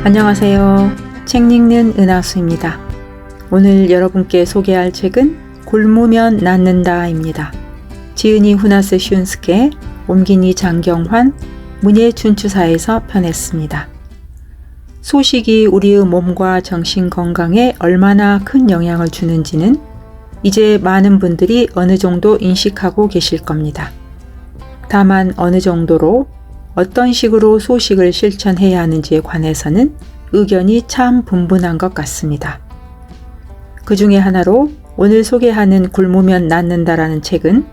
안녕하세요. 책 읽는 은하수입니다. 오늘 여러분께 소개할 책은 굶으면 낫는다입니다. 지은이 후나스 슌스케, 옮기니 장경환, 문예 춘추사에서 편했습니다. 소식이 우리의 몸과 정신 건강에 얼마나 큰 영향을 주는지는 이제 많은 분들이 어느 정도 인식하고 계실 겁니다. 다만 어느 정도로 어떤 식으로 소식을 실천해야 하는지에 관해서는 의견이 참 분분한 것 같습니다. 그 중에 하나로 오늘 소개하는 굶으면 낫는다라는 책은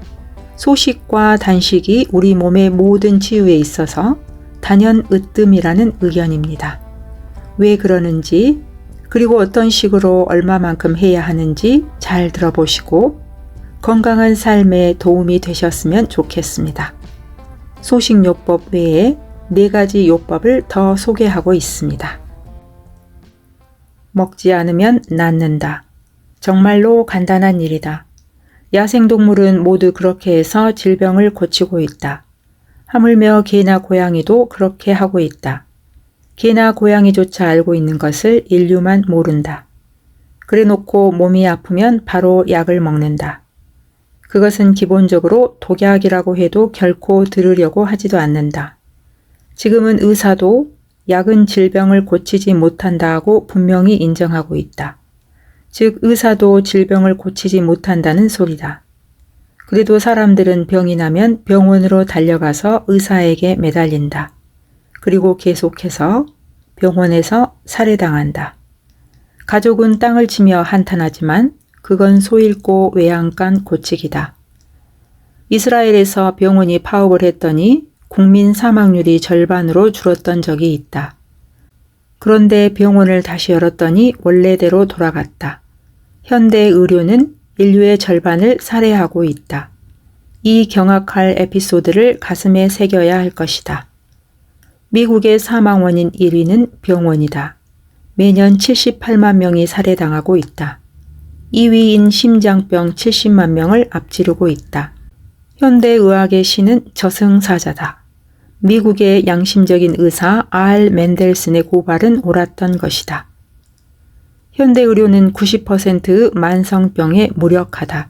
소식과 단식이 우리 몸의 모든 치유에 있어서 단연 으뜸이라는 의견입니다. 왜 그러는지, 그리고 어떤 식으로 얼마만큼 해야 하는지 잘 들어보시고 건강한 삶에 도움이 되셨으면 좋겠습니다. 소식요법 외에 4가지 요법을 더 소개하고 있습니다. 먹지 않으면 낫는다. 정말로 간단한 일이다. 야생동물은 모두 그렇게 해서 질병을 고치고 있다. 하물며 개나 고양이도 그렇게 하고 있다. 개나 고양이조차 알고 있는 것을 인류만 모른다. 그래놓고 몸이 아프면 바로 약을 먹는다. 그것은 기본적으로 독약이라고 해도 결코 들으려고 하지도 않는다. 지금은 의사도 약은 질병을 고치지 못한다 하고 분명히 인정하고 있다. 즉 의사도 질병을 고치지 못한다는 소리다. 그래도 사람들은 병이 나면 병원으로 달려가서 의사에게 매달린다. 그리고 계속해서 병원에서 살해당한다. 가족은 땅을 치며 한탄하지만 그건 소잃고 외양간 고치기다. 이스라엘에서 병원이 파업을 했더니 국민 사망률이 절반으로 줄었던 적이 있다. 그런데 병원을 다시 열었더니 원래대로 돌아갔다. 현대 의료는 인류의 절반을 살해하고 있다. 이 경악할 에피소드를 가슴에 새겨야 할 것이다. 미국의 사망 원인 1위는 병원이다. 매년 78만 명이 살해당하고 있다. 2위인 심장병 70만 명을 앞지르고 있다. 현대의학의 신은 저승사자다. 미국의 양심적인 의사 R. 맨델슨의 고발은 옳았던 것이다. 현대의료는 90%의 만성병에 무력하다.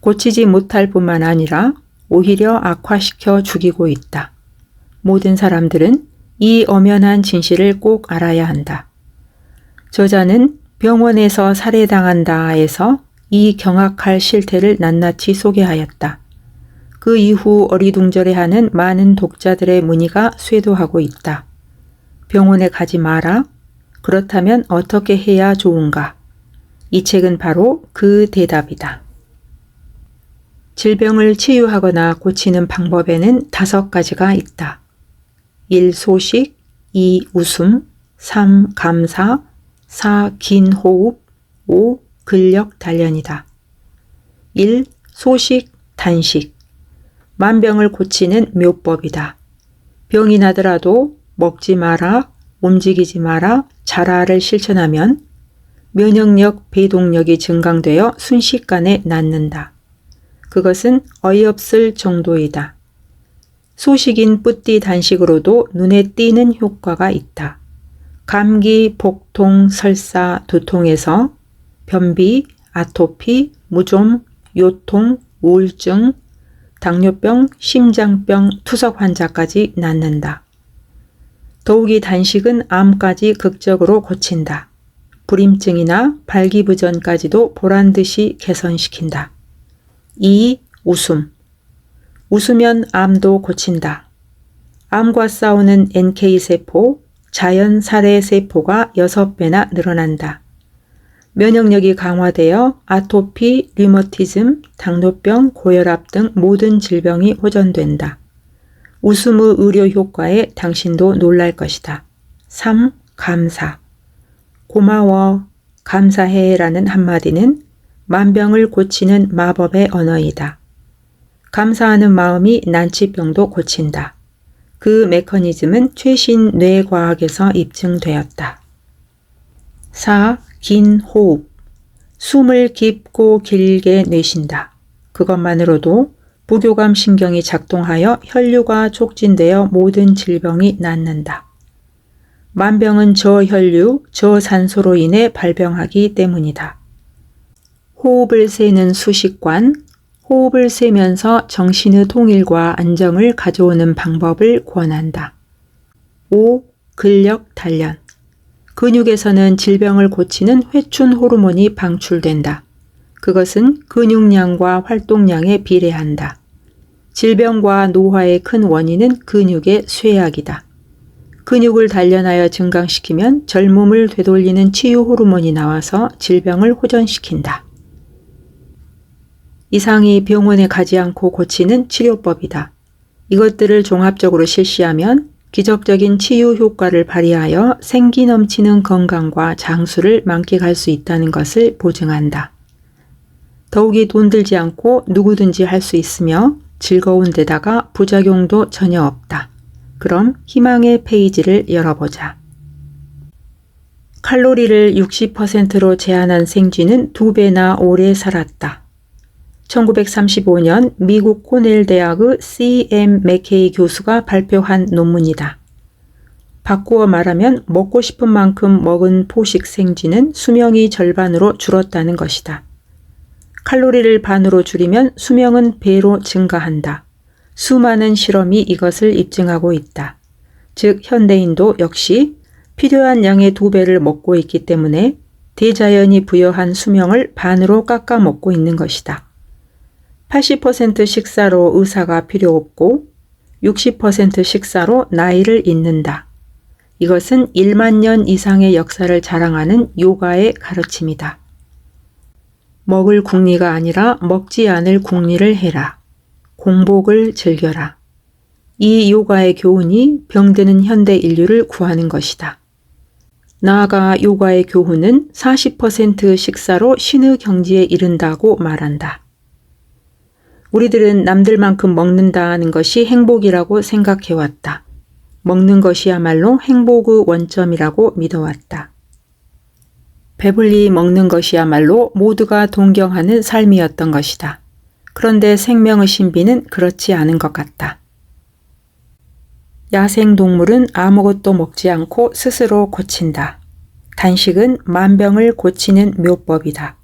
고치지 못할 뿐만 아니라 오히려 악화시켜 죽이고 있다. 모든 사람들은 이 엄연한 진실을 꼭 알아야 한다. 저자는 병원에서 살해당한다에서 이 경악할 실태를 낱낱이 소개하였다. 그 이후 어리둥절해하는 많은 독자들의 문의가 쇄도하고 있다. 병원에 가지 마라. 그렇다면 어떻게 해야 좋은가? 이 책은 바로 그 대답이다. 질병을 치유하거나 고치는 방법에는 5가지가 있다. 1. 소식, 2. 웃음, 3. 감사, 4. 긴 호흡, 5. 근력 단련이다. 1. 소식, 단식. 만병을 고치는 묘법이다. 병이 나더라도 먹지 마라, 움직이지 마라, 자라를 실천하면 면역력, 배동력이 증강되어 순식간에 낫는다. 그것은 어이없을 정도이다. 소식인 뿌띠 단식으로도 눈에 띄는 효과가 있다. 감기, 복통, 설사, 두통에서 변비, 아토피, 무좀, 요통, 우울증, 당뇨병, 심장병, 투석 환자까지 낫는다. 더욱이 단식은 암까지 극적으로 고친다. 불임증이나 발기부전까지도 보란듯이 개선시킨다. 2. 웃음. 웃으면 암도 고친다. 암과 싸우는 NK세포, 자연 살해세포가 6배나 늘어난다. 면역력이 강화되어 아토피, 류머티즘, 당뇨병, 고혈압 등 모든 질병이 호전된다. 웃음의 의료 효과에 당신도 놀랄 것이다. 3. 감사. 고마워, 감사해 라는 한마디는 만병을 고치는 마법의 언어이다. 감사하는 마음이 난치병도 고친다. 그 메커니즘은 최신 뇌과학에서 입증되었다. 4. 긴 호흡. 숨을 깊고 길게 내쉰다. 그것만으로도 부교감 신경이 작동하여 혈류가 촉진되어 모든 질병이 낫는다. 만병은 저혈류, 저산소로 인해 발병하기 때문이다. 호흡을 세는 수식관, 호흡을 세면서 정신의 통일과 안정을 가져오는 방법을 권한다. 5. 근력 단련. 근육에서는 질병을 고치는 회춘 호르몬이 방출된다. 그것은 근육량과 활동량에 비례한다. 질병과 노화의 큰 원인은 근육의 쇠약이다. 근육을 단련하여 증강시키면 젊음을 되돌리는 치유 호르몬이 나와서 질병을 호전시킨다. 이상이 병원에 가지 않고 고치는 치료법이다. 이것들을 종합적으로 실시하면 기적적인 치유 효과를 발휘하여 생기 넘치는 건강과 장수를 만끽할 수 있다는 것을 보증한다. 더욱이 돈 들지 않고 누구든지 할 수 있으며 즐거운 데다가 부작용도 전혀 없다. 그럼 희망의 페이지를 열어보자. 칼로리를 60%로 제한한 생쥐는 2배나 오래 살았다. 1935년 미국 코넬 대학의 C.M. 맥케이 교수가 발표한 논문이다. 바꾸어 말하면 먹고 싶은 만큼 먹은 포식 생쥐는 수명이 절반으로 줄었다는 것이다. 칼로리를 반으로 줄이면 수명은 배로 증가한다. 수많은 실험이 이것을 입증하고 있다. 즉 현대인도 역시 필요한 양의 2배를 먹고 있기 때문에 대자연이 부여한 수명을 반으로 깎아 먹고 있는 것이다. 80% 식사로 의사가 필요 없고 60% 식사로 나이를 잇는다. 이것은 1만 년 이상의 역사를 자랑하는 요가의 가르침이다. 먹을 궁리가 아니라 먹지 않을 궁리를 해라. 공복을 즐겨라. 이 요가의 교훈이 병드는 현대 인류를 구하는 것이다. 나아가 요가의 교훈은 40% 식사로 신의 경지에 이른다고 말한다. 우리들은 남들만큼 먹는다는 것이 행복이라고 생각해왔다. 먹는 것이야말로 행복의 원점이라고 믿어왔다. 배불리 먹는 것이야말로 모두가 동경하는 삶이었던 것이다. 그런데 생명의 신비는 그렇지 않은 것 같다. 야생동물은 아무것도 먹지 않고 스스로 고친다. 단식은 만병을 고치는 묘법이다.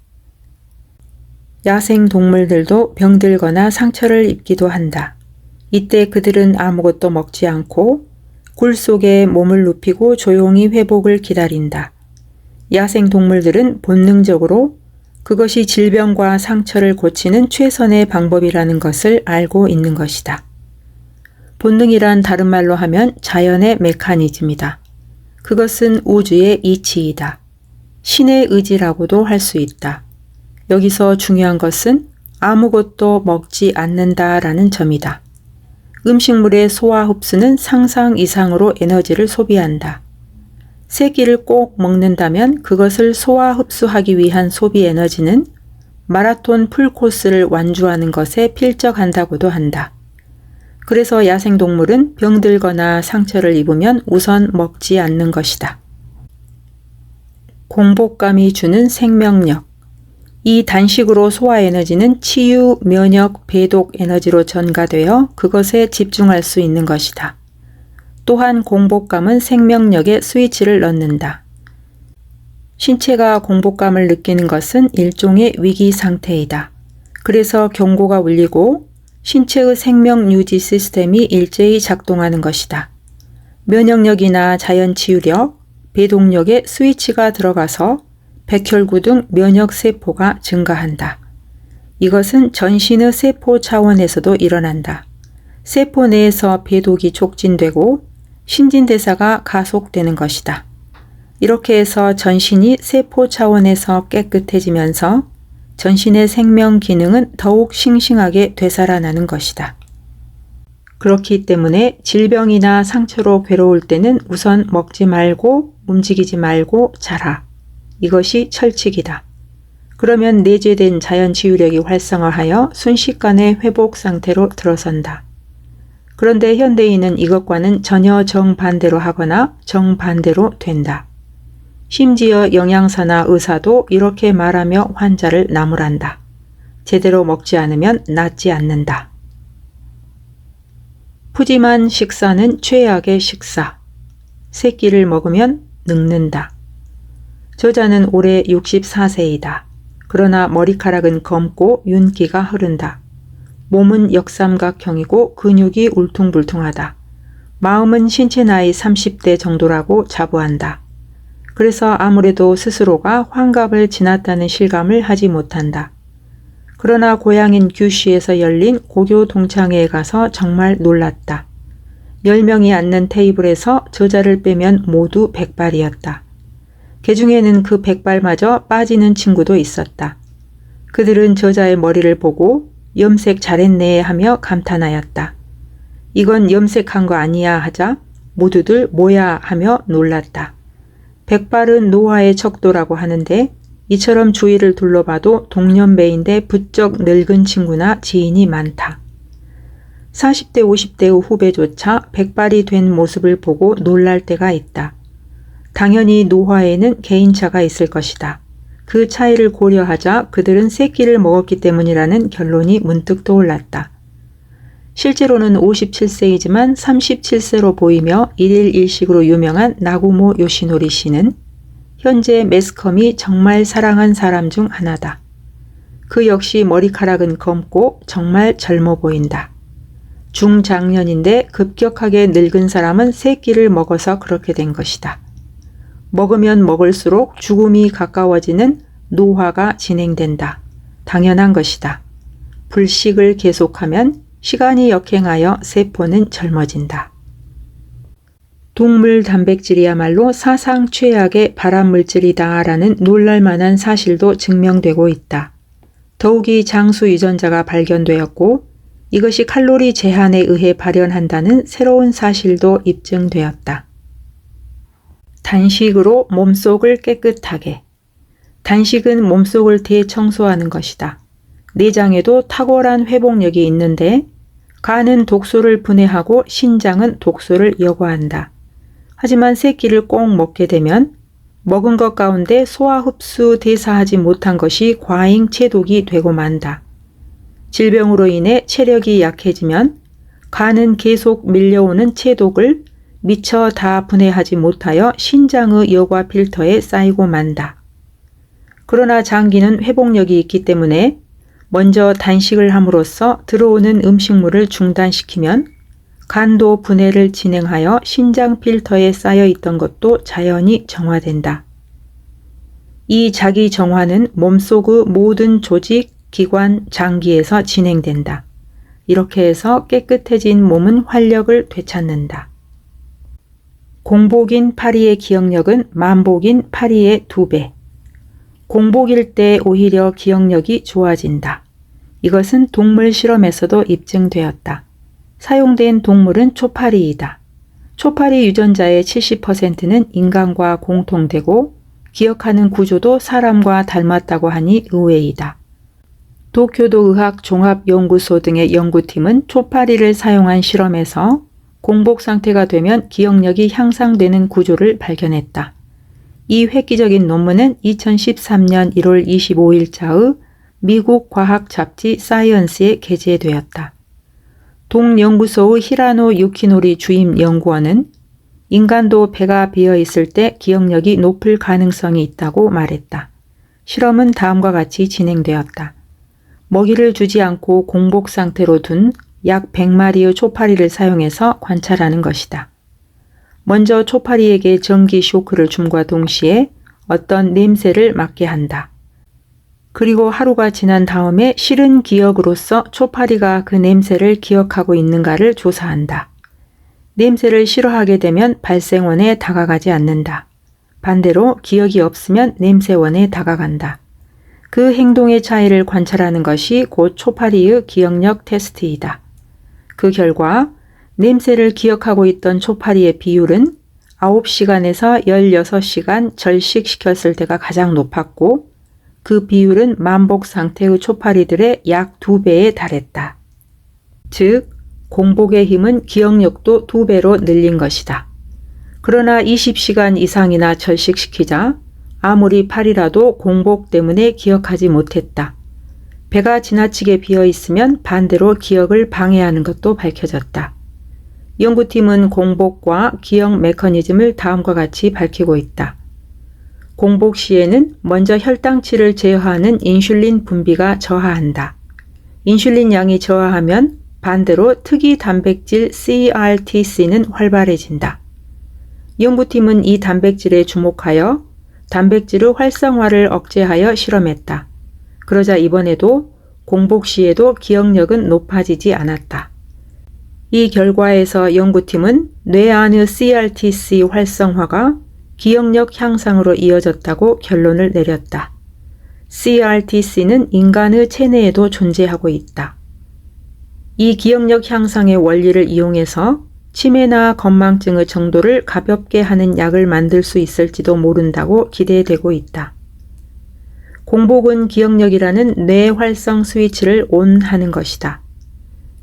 야생동물들도 병들거나 상처를 입기도 한다. 이때 그들은 아무것도 먹지 않고 굴 속에 몸을 눕히고 조용히 회복을 기다린다. 야생동물들은 본능적으로 그것이 질병과 상처를 고치는 최선의 방법이라는 것을 알고 있는 것이다. 본능이란 다른 말로 하면 자연의 메커니즘이다. 그것은 우주의 이치이다. 신의 의지라고도 할 수 있다. 여기서 중요한 것은 아무것도 먹지 않는다라는 점이다. 음식물의 소화 흡수는 상상 이상으로 에너지를 소비한다. 세 끼를 꼭 먹는다면 그것을 소화 흡수하기 위한 소비 에너지는 마라톤 풀코스를 완주하는 것에 필적한다고도 한다. 그래서 야생동물은 병들거나 상처를 입으면 우선 먹지 않는 것이다. 공복감이 주는 생명력. 이 단식으로 소화 에너지는 치유, 면역, 배독 에너지로 전가되어 그것에 집중할 수 있는 것이다. 또한 공복감은 생명력에 스위치를 넣는다. 신체가 공복감을 느끼는 것은 일종의 위기 상태이다. 그래서 경고가 울리고 신체의 생명 유지 시스템이 일제히 작동하는 것이다. 면역력이나 자연치유력, 배독력에 스위치가 들어가서 백혈구 등 면역세포가 증가한다. 이것은 전신의 세포 차원에서도 일어난다. 세포 내에서 배독이 촉진되고 신진대사가 가속되는 것이다. 이렇게 해서 전신이 세포 차원에서 깨끗해지면서 전신의 생명 기능은 더욱 싱싱하게 되살아나는 것이다. 그렇기 때문에 질병이나 상처로 괴로울 때는 우선 먹지 말고 움직이지 말고 자라. 이것이 철칙이다. 그러면 내재된 자연치유력이 활성화하여 순식간에 회복 상태로 들어선다. 그런데 현대인은 이것과는 전혀 정반대로 하거나 정반대로 된다. 심지어 영양사나 의사도 이렇게 말하며 환자를 나무란다. 제대로 먹지 않으면 낫지 않는다. 푸짐한 식사는 최악의 식사. 새끼를 먹으면 늙는다. 저자는 올해 64세이다. 그러나 머리카락은 검고 윤기가 흐른다. 몸은 역삼각형이고 근육이 울퉁불퉁하다. 마음은 신체 나이 30대 정도라고 자부한다. 그래서 아무래도 스스로가 환갑을 지났다는 실감을 하지 못한다. 그러나 고향인 규슈에서 열린 고교 동창회에 가서 정말 놀랐다. 10명이 앉는 테이블에서 저자를 빼면 모두 백발이었다. 그 중에는 그 백발마저 빠지는 친구도 있었다. 그들은 저자의 머리를 보고 염색 잘했네 하며 감탄하였다. 이건 염색한 거 아니야 하자 모두들 뭐야 하며 놀랐다. 백발은 노화의 척도라고 하는데 이처럼 주위를 둘러봐도 동년배인데 부쩍 늙은 친구나 지인이 많다. 40대 50대의 후배조차 백발이 된 모습을 보고 놀랄 때가 있다. 당연히 노화에는 개인차가 있을 것이다. 그 차이를 고려하자 그들은 새끼를 먹었기 때문이라는 결론이 문득 떠올랐다. 실제로는 57세이지만 37세로 보이며 일일 일식으로 유명한 나구모 요시노리 씨는 현재 매스컴이 정말 사랑한 사람 중 하나다. 그 역시 머리카락은 검고 정말 젊어 보인다. 중장년인데 급격하게 늙은 사람은 새끼를 먹어서 그렇게 된 것이다. 먹으면 먹을수록 죽음이 가까워지는 노화가 진행된다. 당연한 것이다. 불식을 계속하면 시간이 역행하여 세포는 젊어진다. 동물 단백질이야말로 사상 최악의 발암물질이다라는 놀랄만한 사실도 증명되고 있다. 더욱이 장수 유전자가 발견되었고 이것이 칼로리 제한에 의해 발현한다는 새로운 사실도 입증되었다. 단식으로 몸속을 깨끗하게. 단식은 몸속을 대청소하는 것이다. 내장에도 탁월한 회복력이 있는데 간은 독소를 분해하고 신장은 독소를 여과한다. 하지만 새끼를 꼭 먹게 되면 먹은 것 가운데 소화 흡수 대사하지 못한 것이 과잉 체독이 되고 만다. 질병으로 인해 체력이 약해지면 간은 계속 밀려오는 체독을 미처 다 분해하지 못하여 신장의 여과 필터에 쌓이고 만다. 그러나 장기는 회복력이 있기 때문에 먼저 단식을 함으로써 들어오는 음식물을 중단시키면 간도 분해를 진행하여 신장 필터에 쌓여 있던 것도 자연히 정화된다. 이 자기 정화는 몸속의 모든 조직, 기관, 장기에서 진행된다. 이렇게 해서 깨끗해진 몸은 활력을 되찾는다. 공복인 파리의 기억력은 만복인 파리의 2배. 공복일 때 오히려 기억력이 좋아진다. 이것은 동물 실험에서도 입증되었다. 사용된 동물은 초파리이다. 초파리 유전자의 70%는 인간과 공통되고 기억하는 구조도 사람과 닮았다고 하니 의외이다. 도쿄도 의학 종합연구소 등의 연구팀은 초파리를 사용한 실험에서 공복 상태가 되면 기억력이 향상되는 구조를 발견했다. 이 획기적인 논문은 2013년 1월 25일자의 미국 과학 잡지 사이언스에 게재되었다. 동연구소의 히라노 유키노리 주임 연구원은 인간도 배가 비어 있을 때 기억력이 높을 가능성이 있다고 말했다. 실험은 다음과 같이 진행되었다. 먹이를 주지 않고 공복 상태로 둔 약 100마리의 초파리를 사용해서 관찰하는 것이다. 먼저 초파리에게 전기 쇼크를 줌과 동시에 어떤 냄새를 맡게 한다. 그리고 하루가 지난 다음에 싫은 기억으로서 초파리가 그 냄새를 기억하고 있는가를 조사한다. 냄새를 싫어하게 되면 발생원에 다가가지 않는다. 반대로 기억이 없으면 냄새원에 다가간다. 그 행동의 차이를 관찰하는 것이 곧 초파리의 기억력 테스트이다. 그 결과 냄새를 기억하고 있던 초파리의 비율은 9시간에서 16시간 절식시켰을 때가 가장 높았고 그 비율은 만복 상태의 초파리들의 약 2배에 달했다. 즉, 공복의 힘은 기억력도 2배로 늘린 것이다. 그러나 20시간 이상이나 절식시키자 아무리 파리라도 공복 때문에 기억하지 못했다. 배가 지나치게 비어 있으면 반대로 기억을 방해하는 것도 밝혀졌다. 연구팀은 공복과 기억 메커니즘을 다음과 같이 밝히고 있다. 공복 시에는 먼저 혈당치를 제어하는 인슐린 분비가 저하한다. 인슐린 양이 저하하면 반대로 특이 단백질 CRTC는 활발해진다. 연구팀은 이 단백질에 주목하여 단백질의 활성화를 억제하여 실험했다. 그러자 이번에도 공복 시에도 기억력은 높아지지 않았다. 이 결과에서 연구팀은 뇌 안의 CRTC 활성화가 기억력 향상으로 이어졌다고 결론을 내렸다. CRTC는 인간의 체내에도 존재하고 있다. 이 기억력 향상의 원리를 이용해서 치매나 건망증의 정도를 가볍게 하는 약을 만들 수 있을지도 모른다고 기대되고 있다. 공복은 기억력이라는 뇌 활성 스위치를 ON하는 것이다.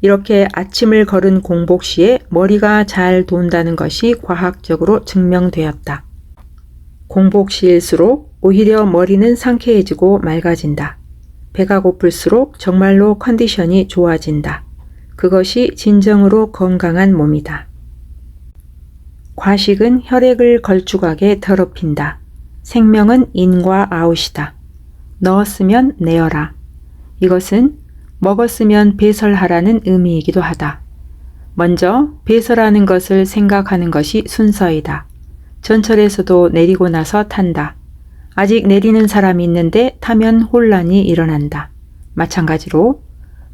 이렇게 아침을 걸은 공복 시에 머리가 잘 돈다는 것이 과학적으로 증명되었다. 공복 시일수록 오히려 머리는 상쾌해지고 맑아진다. 배가 고플수록 정말로 컨디션이 좋아진다. 그것이 진정으로 건강한 몸이다. 과식은 혈액을 걸쭉하게 더럽힌다. 생명은 인과 아웃이다. 넣었으면 내어라. 이것은 먹었으면 배설하라는 의미이기도 하다. 먼저 배설하는 것을 생각하는 것이 순서이다. 전철에서도 내리고 나서 탄다. 아직 내리는 사람이 있는데 타면 혼란이 일어난다. 마찬가지로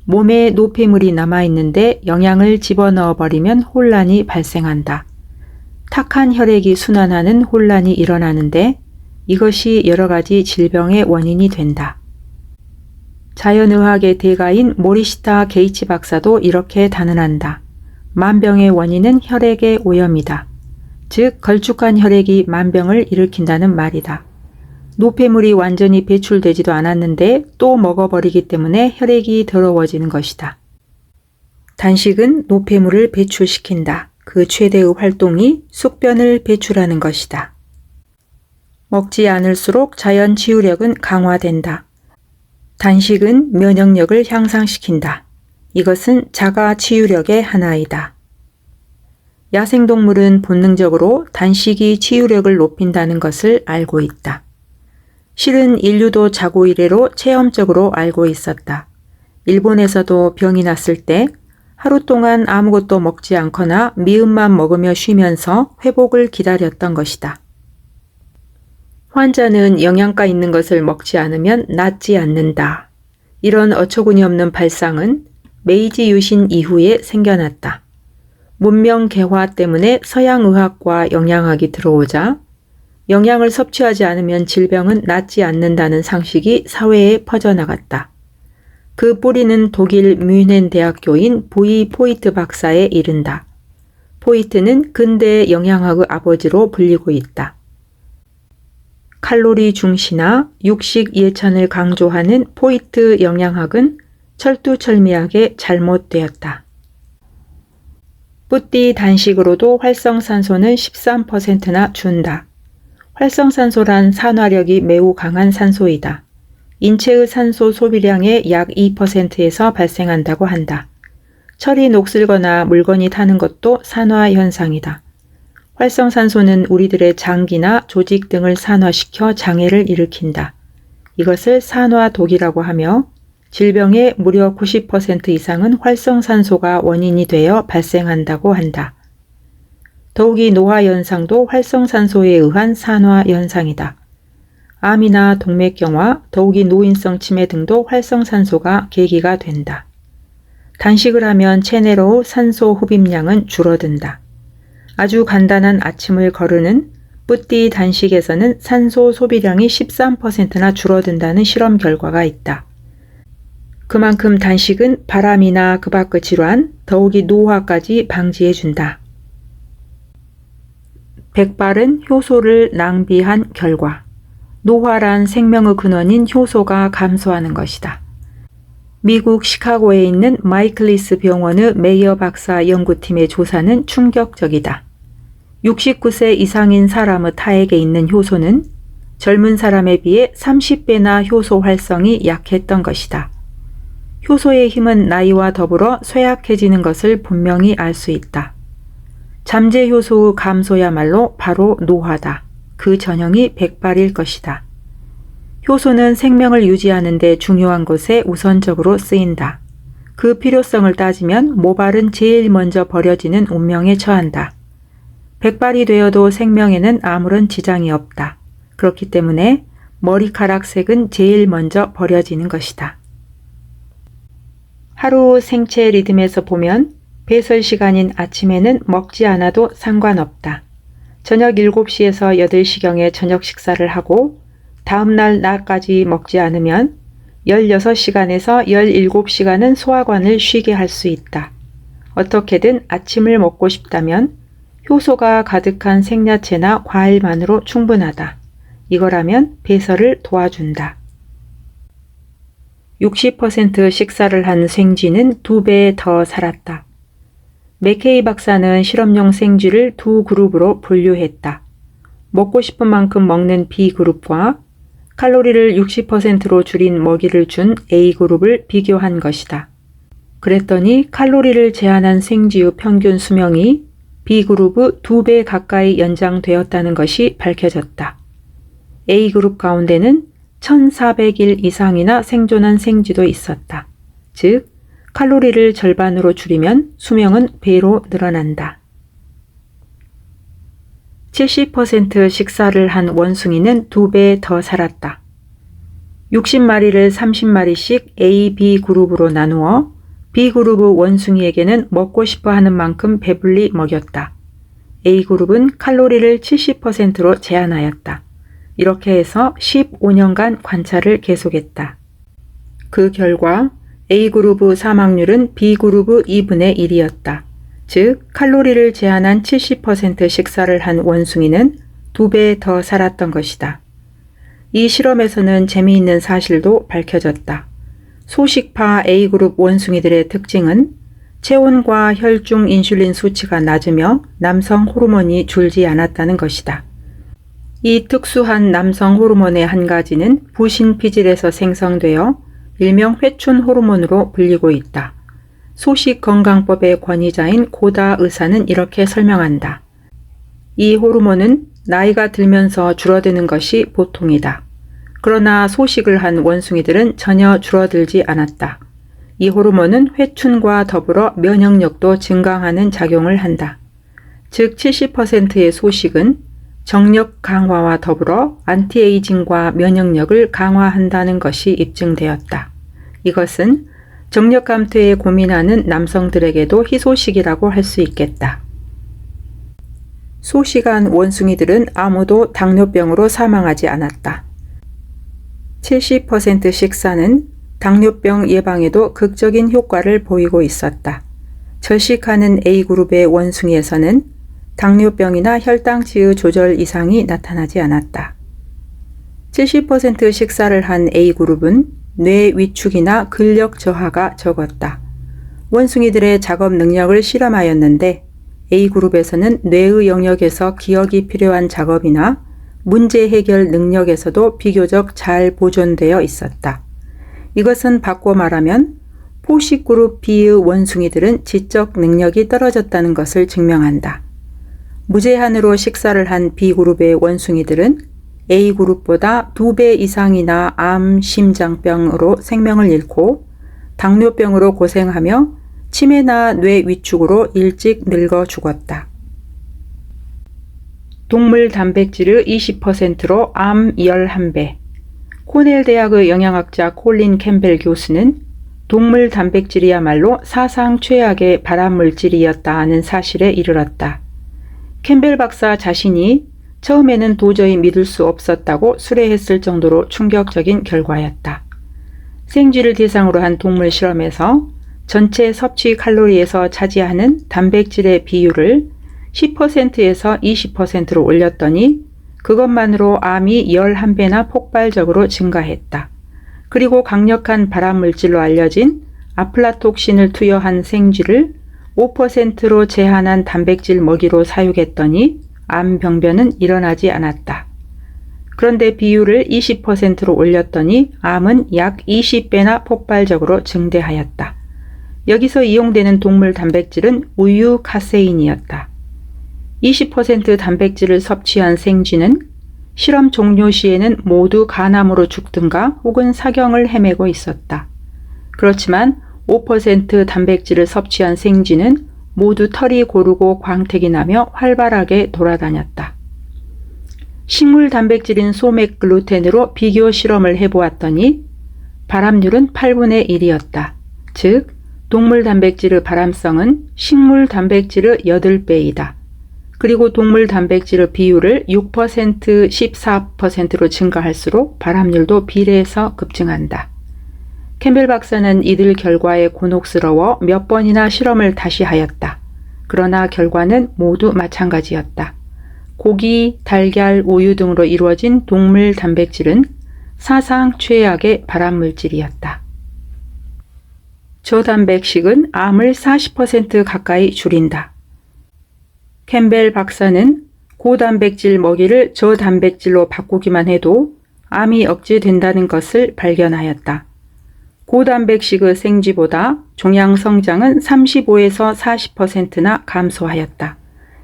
몸에 노폐물이 남아있는데 영양을 집어넣어 버리면 혼란이 발생한다. 탁한 혈액이 순환하는 혼란이 일어나는데 이것이 여러 가지 질병의 원인이 된다. 자연의학의 대가인 모리시타 게이츠 박사도 이렇게 단언한다. 만병의 원인은 혈액의 오염이다. 즉 걸쭉한 혈액이 만병을 일으킨다는 말이다. 노폐물이 완전히 배출되지도 않았는데 또 먹어버리기 때문에 혈액이 더러워지는 것이다. 단식은 노폐물을 배출시킨다. 그 최대의 활동이 숙변을 배출하는 것이다. 먹지 않을수록 자연 치유력은 강화된다. 단식은 면역력을 향상시킨다. 이것은 자가 치유력의 하나이다. 야생동물은 본능적으로 단식이 치유력을 높인다는 것을 알고 있다. 실은 인류도 자고 이래로 체험적으로 알고 있었다. 일본에서도 병이 났을 때 하루 동안 아무것도 먹지 않거나 미음만 먹으며 쉬면서 회복을 기다렸던 것이다. 환자는 영양가 있는 것을 먹지 않으면 낫지 않는다. 이런 어처구니 없는 발상은 메이지 유신 이후에 생겨났다. 문명 개화 때문에 서양 의학과 영양학이 들어오자 영양을 섭취하지 않으면 질병은 낫지 않는다는 상식이 사회에 퍼져나갔다. 그 뿌리는 독일 뮌헨 대학교인 V. 포이트 박사에 이른다. 포이트는 근대 영양학의 아버지로 불리고 있다. 칼로리 중시나 육식 예찬을 강조하는 포이트 영양학은 철두철미하게 잘못되었다. 뿌띠 단식으로도 활성산소는 13%나 준다. 활성산소란 산화력이 매우 강한 산소이다. 인체의 산소 소비량의 약 2%에서 발생한다고 한다. 철이 녹슬거나 물건이 타는 것도 산화 현상이다. 활성산소는 우리들의 장기나 조직 등을 산화시켜 장애를 일으킨다. 이것을 산화독이라고 하며 질병의 무려 90% 이상은 활성산소가 원인이 되어 발생한다고 한다. 더욱이 노화현상도 활성산소에 의한 산화현상이다. 암이나 동맥경화, 더욱이 노인성 치매 등도 활성산소가 계기가 된다. 단식을 하면 체내로 산소 흡입량은 줄어든다. 아주 간단한 아침을 거르는 뿌띠 단식에서는 산소 소비량이 13%나 줄어든다는 실험 결과가 있다. 그만큼 단식은 바람이나 그 밖의 질환, 더욱이 노화까지 방지해준다. 백발은 효소를 낭비한 결과. 노화란 생명의 근원인 효소가 감소하는 것이다. 미국 시카고에 있는 마이클리스 병원의 메이어 박사 연구팀의 조사는 충격적이다. 69세 이상인 사람의 타액에 있는 효소는 젊은 사람에 비해 30배나 효소 활성이 약했던 것이다. 효소의 힘은 나이와 더불어 쇠약해지는 것을 분명히 알 수 있다. 잠재 효소의 감소야말로 바로 노화다. 그 전형이 백발일 것이다. 효소는 생명을 유지하는 데 중요한 것에 우선적으로 쓰인다. 그 필요성을 따지면 모발은 제일 먼저 버려지는 운명에 처한다. 백발이 되어도 생명에는 아무런 지장이 없다. 그렇기 때문에 머리카락색은 제일 먼저 버려지는 것이다. 하루 생체 리듬에서 보면 배설 시간인 아침에는 먹지 않아도 상관없다. 저녁 7시에서 8시경에 저녁 식사를 하고 다음날 낮까지 먹지 않으면 16시간에서 17시간은 소화관을 쉬게 할 수 있다. 어떻게든 아침을 먹고 싶다면 효소가 가득한 생야채나 과일만으로 충분하다. 이거라면 배설을 도와준다. 60% 식사를 한 생쥐는 2배 더 살았다. 맥케이 박사는 실험용 생쥐를 두 그룹으로 분류했다. 먹고 싶은 만큼 먹는 B그룹과 칼로리를 60%로 줄인 먹이를 준 A그룹을 비교한 것이다. 그랬더니 칼로리를 제한한 생쥐의 평균 수명이 B그룹의 2배 가까이 연장되었다는 것이 밝혀졌다. A그룹 가운데는 1400일 이상이나 생존한 생쥐도 있었다. 즉, 칼로리를 절반으로 줄이면 수명은 배로 늘어난다. 70% 식사를 한 원숭이는 2배 더 살았다. 60마리를 30마리씩 A, B 그룹으로 나누어 B그룹의 원숭이에게는 먹고 싶어 하는 만큼 배불리 먹였다. A그룹은 칼로리를 70%로 제한하였다. 이렇게 해서 15년간 관찰을 계속했다. 그 결과 A그룹의 사망률은 B그룹의 2분의 1이었다. 즉, 칼로리를 제한한 70% 식사를 한 원숭이는 2배 더 살았던 것이다. 이 실험에서는 재미있는 사실도 밝혀졌다. 소식파 A그룹 원숭이들의 특징은 체온과 혈중 인슐린 수치가 낮으며 남성 호르몬이 줄지 않았다는 것이다. 이 특수한 남성 호르몬의 한 가지는 부신피질에서 생성되어 일명 회춘 호르몬으로 불리고 있다. 소식건강법의 권위자인 고다 의사는 이렇게 설명한다. 이 호르몬은 나이가 들면서 줄어드는 것이 보통이다. 그러나 소식을 한 원숭이들은 전혀 줄어들지 않았다. 이 호르몬은 회춘과 더불어 면역력도 증강하는 작용을 한다. 즉 70%의 소식은 정력 강화와 더불어 안티에이징과 면역력을 강화한다는 것이 입증되었다. 이것은 정력 감퇴에 고민하는 남성들에게도 희소식이라고 할 수 있겠다. 소식한 원숭이들은 아무도 당뇨병으로 사망하지 않았다. 70% 식사는 당뇨병 예방에도 극적인 효과를 보이고 있었다. 절식하는 A그룹의 원숭이에서는 당뇨병이나 혈당치의 조절 이상이 나타나지 않았다. 70% 식사를 한 A그룹은 뇌 위축이나 근력 저하가 적었다. 원숭이들의 작업 능력을 실험하였는데 A그룹에서는 뇌의 영역에서 기억이 필요한 작업이나 문제 해결 능력에서도 비교적 잘 보존되어 있었다. 이것은 바꿔 말하면 포식그룹 B의 원숭이들은 지적 능력이 떨어졌다는 것을 증명한다. 무제한으로 식사를 한 B그룹의 원숭이들은 A그룹보다 2배 이상이나 암, 심장병으로 생명을 잃고 당뇨병으로 고생하며 치매나 뇌 위축으로 일찍 늙어 죽었다. 동물 단백질의 20%로 암 11배. 코넬 대학의 영양학자 콜린 캠벨 교수는 동물 단백질이야말로 사상 최악의 발암물질이었다 하는 사실에 이르렀다. 캠벨 박사 자신이 처음에는 도저히 믿을 수 없었다고 수레했을 정도로 충격적인 결과였다. 생쥐를 대상으로 한 동물 실험에서 전체 섭취 칼로리에서 차지하는 단백질의 비율을 10%에서 20%로 올렸더니 그것만으로 암이 11배나 폭발적으로 증가했다. 그리고 강력한 발암물질로 알려진 아플라톡신을 투여한 생쥐를 5%로 제한한 단백질 먹이로 사육했더니 암 병변은 일어나지 않았다. 그런데 비율을 20%로 올렸더니 암은 약 20배나 폭발적으로 증대하였다. 여기서 이용되는 동물 단백질은 우유 카세인이었다. 20% 단백질을 섭취한 생쥐는 실험 종료 시에는 모두 간암으로 죽든가 혹은 사경을 헤매고 있었다. 그렇지만 5% 단백질을 섭취한 생쥐는 모두 털이 고르고 광택이 나며 활발하게 돌아다녔다. 식물 단백질인 소맥 글루텐으로 비교 실험을 해보았더니 발암률은 8분의 1이었다. 즉, 동물 단백질의 발암성은 식물 단백질의 8배이다. 그리고 동물 단백질의 비율을 6%, 14%로 증가할수록 발암률도 비례해서 급증한다. 캠벨 박사는 이들 결과에 곤혹스러워 몇 번이나 실험을 다시 하였다. 그러나 결과는 모두 마찬가지였다. 고기, 달걀, 우유 등으로 이루어진 동물 단백질은 사상 최악의 발암물질이었다. 저단백식은 암을 40% 가까이 줄인다. 캠벨 박사는 고단백질 먹이를 저단백질로 바꾸기만 해도 암이 억제된다는 것을 발견하였다. 고단백식의 생쥐보다 종양 성장은 35에서 40%나 감소하였다.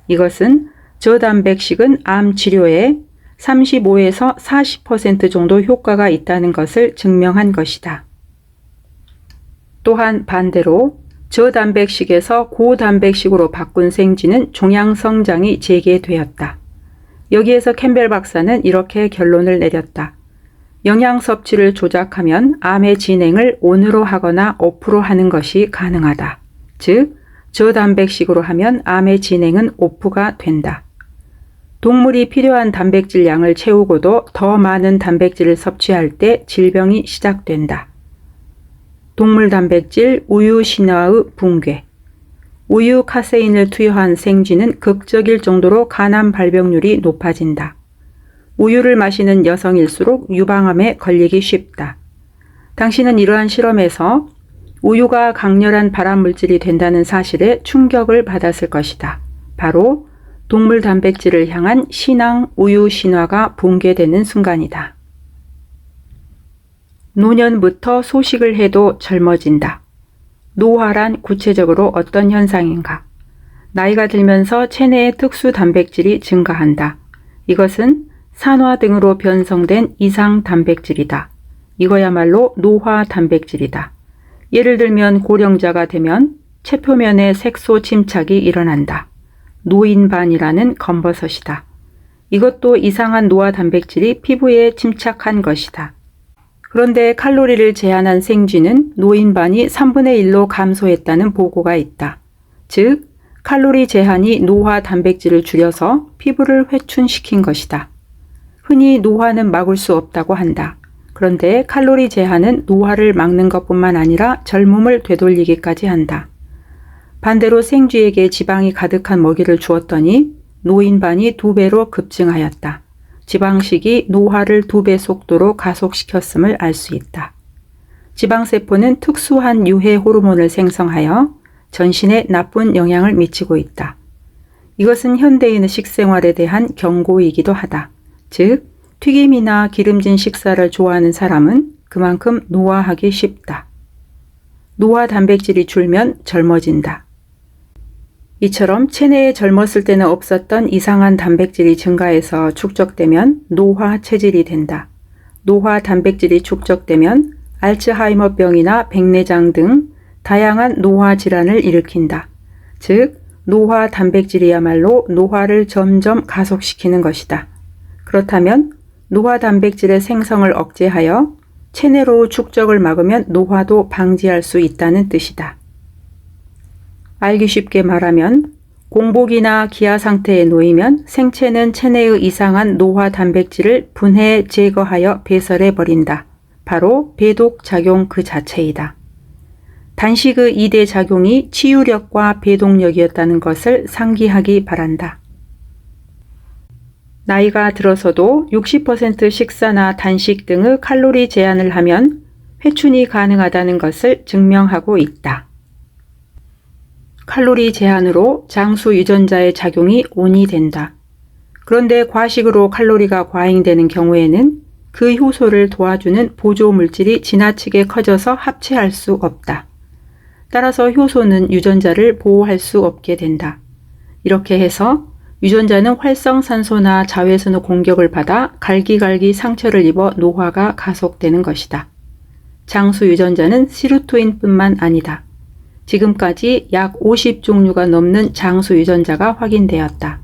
이것은 저단백식은 암 치료에 35에서 40% 정도 효과가 있다는 것을 증명한 것이다. 또한 반대로 저단백식에서 고단백식으로 바꾼 생쥐는 종양 성장이 재개되었다. 여기에서 캠벨 박사는 이렇게 결론을 내렸다. 영양 섭취를 조작하면 암의 진행을 온으로 하거나 오프로 하는 것이 가능하다. 즉, 저단백식으로 하면 암의 진행은 오프가 된다. 동물이 필요한 단백질 양을 채우고도 더 많은 단백질을 섭취할 때 질병이 시작된다. 동물 단백질 우유 신화의 붕괴. 우유 카세인을 투여한 생쥐는 극적일 정도로 간암 발병률이 높아진다. 우유를 마시는 여성일수록 유방암에 걸리기 쉽다. 당신은 이러한 실험에서 우유가 강렬한 발암물질이 된다는 사실에 충격을 받았을 것이다. 바로 동물 단백질을 향한 신앙 우유 신화가 붕괴되는 순간이다. 노년부터 소식을 해도 젊어진다. 노화란 구체적으로 어떤 현상인가? 나이가 들면서 체내의 특수 단백질이 증가한다. 이것은 산화 등으로 변성된 이상 단백질이다. 이거야말로 노화 단백질이다. 예를 들면 고령자가 되면 체표면에 색소 침착이 일어난다. 노인반이라는 검버섯이다. 이것도 이상한 노화 단백질이 피부에 침착한 것이다. 그런데 칼로리를 제한한 생쥐는 노인반이 3분의 1로 감소했다는 보고가 있다. 즉, 칼로리 제한이 노화 단백질을 줄여서 피부를 회춘시킨 것이다. 흔히 노화는 막을 수 없다고 한다. 그런데 칼로리 제한은 노화를 막는 것뿐만 아니라 젊음을 되돌리기까지 한다. 반대로 생쥐에게 지방이 가득한 먹이를 주었더니 노인반이 2배로 급증하였다. 지방식이 노화를 2배 속도로 가속시켰음을 알 수 있다. 지방세포는 특수한 유해 호르몬을 생성하여 전신에 나쁜 영향을 미치고 있다. 이것은 현대인의 식생활에 대한 경고이기도 하다. 즉, 튀김이나 기름진 식사를 좋아하는 사람은 그만큼 노화하기 쉽다. 노화 단백질이 줄면 젊어진다. 이처럼 체내에 젊었을 때는 없었던 이상한 단백질이 증가해서 축적되면 노화 체질이 된다. 노화 단백질이 축적되면 알츠하이머병이나 백내장 등 다양한 노화 질환을 일으킨다. 즉, 노화 단백질이야말로 노화를 점점 가속시키는 것이다. 그렇다면 노화 단백질의 생성을 억제하여 체내로 축적을 막으면 노화도 방지할 수 있다는 뜻이다. 알기 쉽게 말하면 공복이나 기아 상태에 놓이면 생체는 체내의 이상한 노화 단백질을 분해 제거하여 배설해 버린다. 바로 배독 작용 그 자체이다. 단식의 2대 작용이 치유력과 배독력이었다는 것을 상기하기 바란다. 나이가 들어서도 60% 식사나 단식 등의 칼로리 제한을 하면 회춘이 가능하다는 것을 증명하고 있다. 칼로리 제한으로 장수 유전자의 작용이 온이 된다. 그런데 과식으로 칼로리가 과잉되는 경우에는 그 효소를 도와주는 보조 물질이 지나치게 커져서 합체할 수 없다. 따라서 효소는 유전자를 보호할 수 없게 된다. 이렇게 해서 유전자는 활성산소나 자외선의 공격을 받아 갈기갈기 상처를 입어 노화가 가속되는 것이다. 장수 유전자는 시루토인뿐만 아니다. 지금까지 약 50종류가 넘는 장수 유전자가 확인되었다.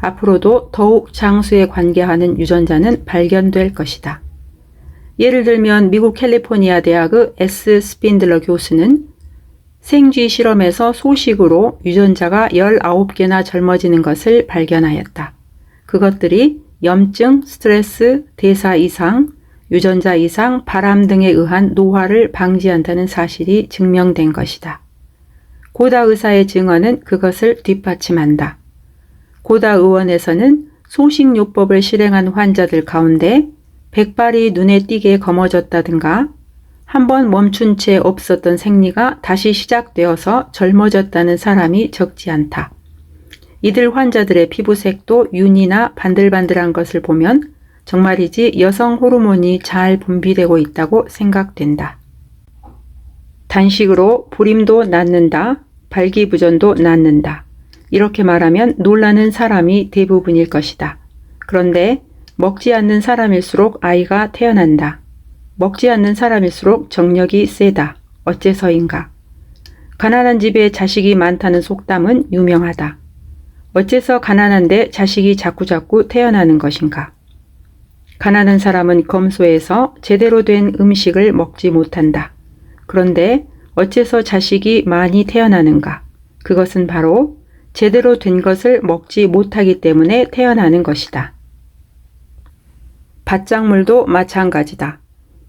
앞으로도 더욱 장수에 관계하는 유전자는 발견될 것이다. 예를 들면 미국 캘리포니아 대학의 S. 스핀들러 교수는 생쥐 실험에서 소식으로 유전자가 19개나 젊어지는 것을 발견하였다. 그것들이 염증, 스트레스, 대사 이상, 유전자 이상, 바람 등에 의한 노화를 방지한다는 사실이 증명된 것이다. 고다 의사의 증언은 그것을 뒷받침한다. 고다 의원에서는 소식요법을 실행한 환자들 가운데 백발이 눈에 띄게 검어졌다든가 한번 멈춘 채 없었던 생리가 다시 시작되어서 젊어졌다는 사람이 적지 않다. 이들 환자들의 피부색도 윤이나 반들반들한 것을 보면 정말이지 여성 호르몬이 잘 분비되고 있다고 생각된다. 단식으로 불임도 낫는다, 발기부전도 낫는다. 이렇게 말하면 놀라는 사람이 대부분일 것이다. 그런데 먹지 않는 사람일수록 아이가 태어난다. 먹지 않는 사람일수록 정력이 세다. 어째서인가? 가난한 집에 자식이 많다는 속담은 유명하다. 어째서 가난한데 자식이 자꾸자꾸 태어나는 것인가? 가난한 사람은 검소해서 제대로 된 음식을 먹지 못한다. 그런데 어째서 자식이 많이 태어나는가? 그것은 바로 제대로 된 것을 먹지 못하기 때문에 태어나는 것이다. 밭작물도 마찬가지다.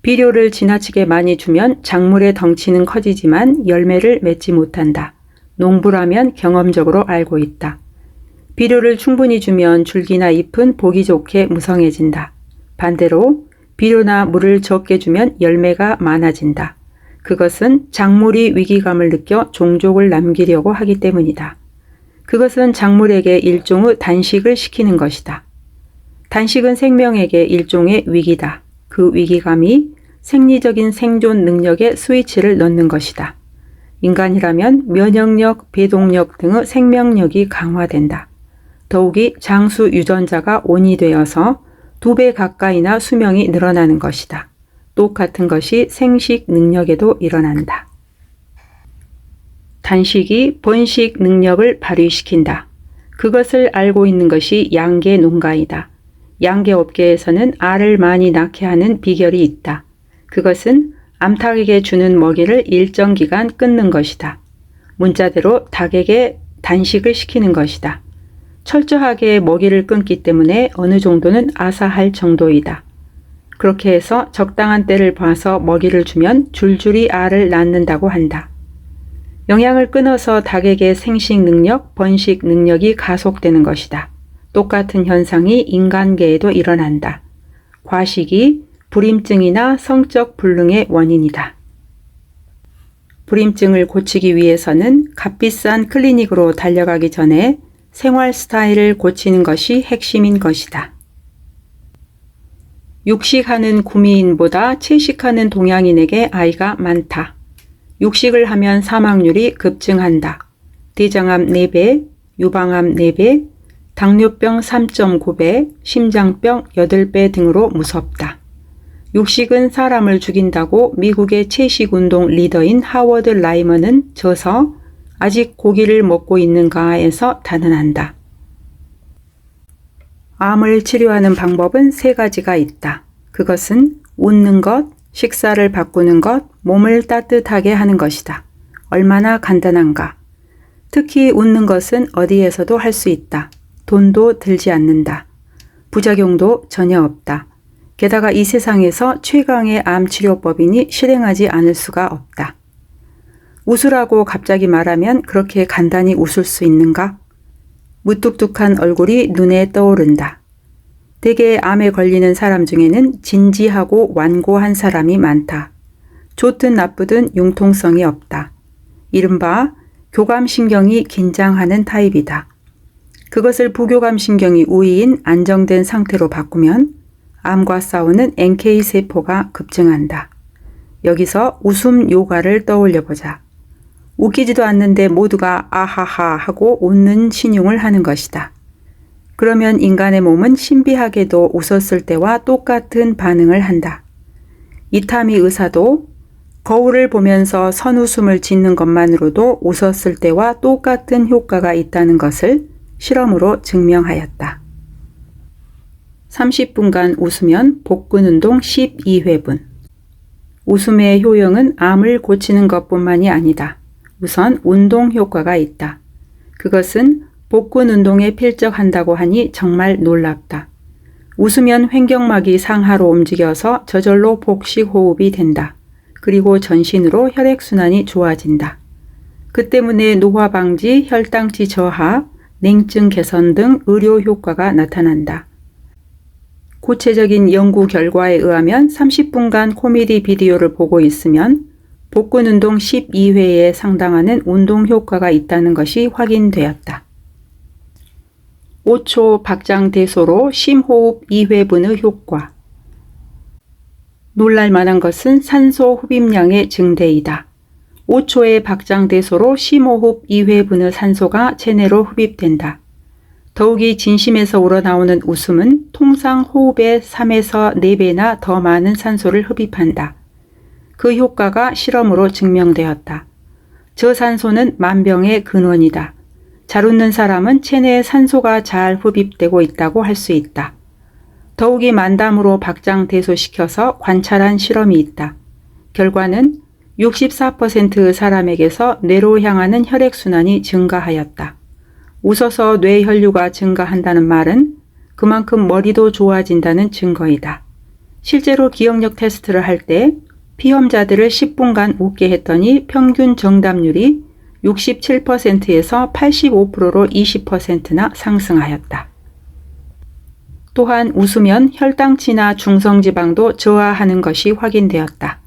비료를 지나치게 많이 주면 작물의 덩치는 커지지만 열매를 맺지 못한다. 농부라면 경험적으로 알고 있다. 비료를 충분히 주면 줄기나 잎은 보기 좋게 무성해진다. 반대로 비료나 물을 적게 주면 열매가 많아진다. 그것은 작물이 위기감을 느껴 종족을 남기려고 하기 때문이다. 그것은 작물에게 일종의 단식을 시키는 것이다. 단식은 생명에게 일종의 위기다. 그 위기감이 생리적인 생존 능력에 스위치를 넣는 것이다. 인간이라면 면역력, 배동력 등의 생명력이 강화된다. 더욱이 장수 유전자가 온이 되어서 2배 가까이나 수명이 늘어나는 것이다. 똑같은 것이 생식 능력에도 일어난다. 단식이 번식 능력을 발휘시킨다. 그것을 알고 있는 것이 양계 농가이다. 양계 업계에서는 알을 많이 낳게 하는 비결이 있다. 그것은 암탉에게 주는 먹이를 일정 기간 끊는 것이다. 문자대로 닭에게 단식을 시키는 것이다. 철저하게 먹이를 끊기 때문에 어느 정도는 아사할 정도이다. 그렇게 해서 적당한 때를 봐서 먹이를 주면 줄줄이 알을 낳는다고 한다. 영양을 끊어서 닭에게 생식 능력, 번식 능력이 가속되는 것이다. 똑같은 현상이 인간계에도 일어난다. 과식이 불임증이나 성적 불능의 원인이다. 불임증을 고치기 위해서는 값비싼 클리닉으로 달려가기 전에 생활 스타일을 고치는 것이 핵심인 것이다. 육식하는 구미인보다 채식하는 동양인에게 아이가 많다. 육식을 하면 사망률이 급증한다. 대장암 4배, 유방암 4배, 당뇨병 3.9배, 심장병 8배 등으로 무섭다. 육식은 사람을 죽인다고 미국의 채식운동 리더인 하워드 라이먼은 저서 아직 고기를 먹고 있는가에서 단언한다. 암을 치료하는 방법은 3가지가 있다. 그것은 웃는 것, 식사를 바꾸는 것, 몸을 따뜻하게 하는 것이다. 얼마나 간단한가. 특히 웃는 것은 어디에서도 할 수 있다. 돈도 들지 않는다. 부작용도 전혀 없다. 게다가 이 세상에서 최강의 암 치료법이니 실행하지 않을 수가 없다. 웃으라고 갑자기 말하면 그렇게 간단히 웃을 수 있는가? 무뚝뚝한 얼굴이 눈에 떠오른다. 대개 암에 걸리는 사람 중에는 진지하고 완고한 사람이 많다. 좋든 나쁘든 융통성이 없다. 이른바 교감신경이 긴장하는 타입이다. 그것을 부교감신경이 우위인 안정된 상태로 바꾸면 암과 싸우는 NK세포가 급증한다. 여기서 웃음 요가를 떠올려보자. 웃기지도 않는데 모두가 아하하 하고 웃는 신용을 하는 것이다. 그러면 인간의 몸은 신비하게도 웃었을 때와 똑같은 반응을 한다. 이타미 의사도 거울을 보면서 선웃음을 짓는 것만으로도 웃었을 때와 똑같은 효과가 있다는 것을 실험으로 증명하였다. 30분간 웃으면 복근 운동 12회분. 웃음의 효용은 암을 고치는 것뿐만이 아니다. 우선 운동 효과가 있다. 그것은 복근 운동에 필적한다고 하니 정말 놀랍다. 웃으면 횡격막이 상하로 움직여서 저절로 복식 호흡이 된다. 그리고 전신으로 혈액순환이 좋아진다. 그 때문에 노화 방지, 혈당치 저하, 냉증 개선 등 의료 효과가 나타난다. 구체적인 연구 결과에 의하면 30분간 코미디 비디오를 보고 있으면 복근 운동 12회에 상당하는 운동 효과가 있다는 것이 확인되었다. 5초 박장대소로 심호흡 2회분의 효과. 놀랄 만한 것은 산소 흡입량의 증대이다. 5초의 박장대소로 심호흡 2회분의 산소가 체내로 흡입된다. 더욱이 진심에서 우러나오는 웃음은 통상 호흡의 3에서 4배나 더 많은 산소를 흡입한다. 그 효과가 실험으로 증명되었다. 저산소는 만병의 근원이다. 잘 웃는 사람은 체내에 산소가 잘 흡입되고 있다고 할 수 있다. 더욱이 만담으로 박장대소시켜서 관찰한 실험이 있다. 결과는 64%의 사람에게서 뇌로 향하는 혈액순환이 증가하였다. 웃어서 뇌 혈류가 증가한다는 말은 그만큼 머리도 좋아진다는 증거이다. 실제로 기억력 테스트를 할 때 피험자들을 10분간 웃게 했더니 평균 정답률이 67%에서 85%로 20%나 상승하였다. 또한 웃으면 혈당치나 중성지방도 저하하는 것이 확인되었다.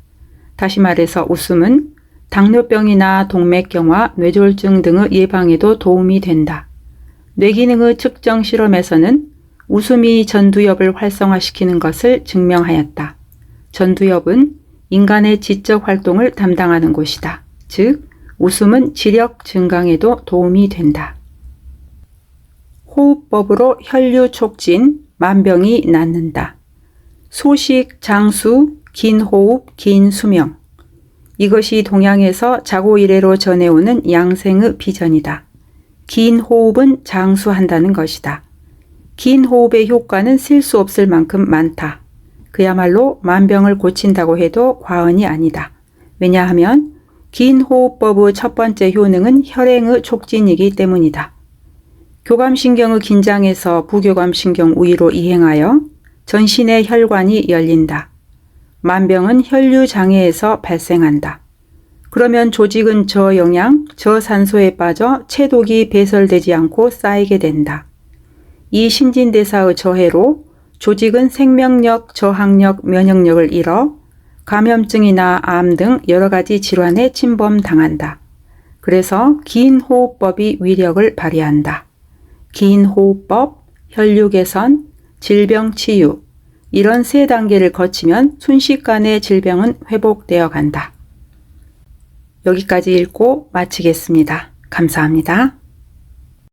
다시 말해서 웃음은 당뇨병이나 동맥경화, 뇌졸중 등의 예방에도 도움이 된다. 뇌기능의 측정 실험에서는 웃음이 전두엽을 활성화시키는 것을 증명하였다. 전두엽은 인간의 지적 활동을 담당하는 곳이다. 즉, 웃음은 지력 증강에도 도움이 된다. 호흡법으로 혈류 촉진, 만병이 낫는다. 소식, 장수, 긴 호흡, 긴 수명. 이것이 동양에서 자고 이래로 전해오는 양생의 비전이다. 긴 호흡은 장수한다는 것이다. 긴 호흡의 효과는 셀 수 없을 만큼 많다. 그야말로 만병을 고친다고 해도 과언이 아니다. 왜냐하면 긴 호흡법의 첫 번째 효능은 혈행의 촉진이기 때문이다. 교감신경의 긴장에서 부교감신경 우위로 이행하여 전신의 혈관이 열린다. 만병은 혈류장애에서 발생한다. 그러면 조직은 저영양, 저산소에 빠져 체독이 배설되지 않고 쌓이게 된다. 이 신진대사의 저해로 조직은 생명력, 저항력, 면역력을 잃어 감염증이나 암 등 여러 가지 질환에 침범당한다. 그래서 긴 호흡법이 위력을 발휘한다. 긴 호흡법, 혈류 개선, 질병 치유, 이런 3단계를 거치면 순식간에 질병은 회복되어 간다. 여기까지 읽고 마치겠습니다. 감사합니다.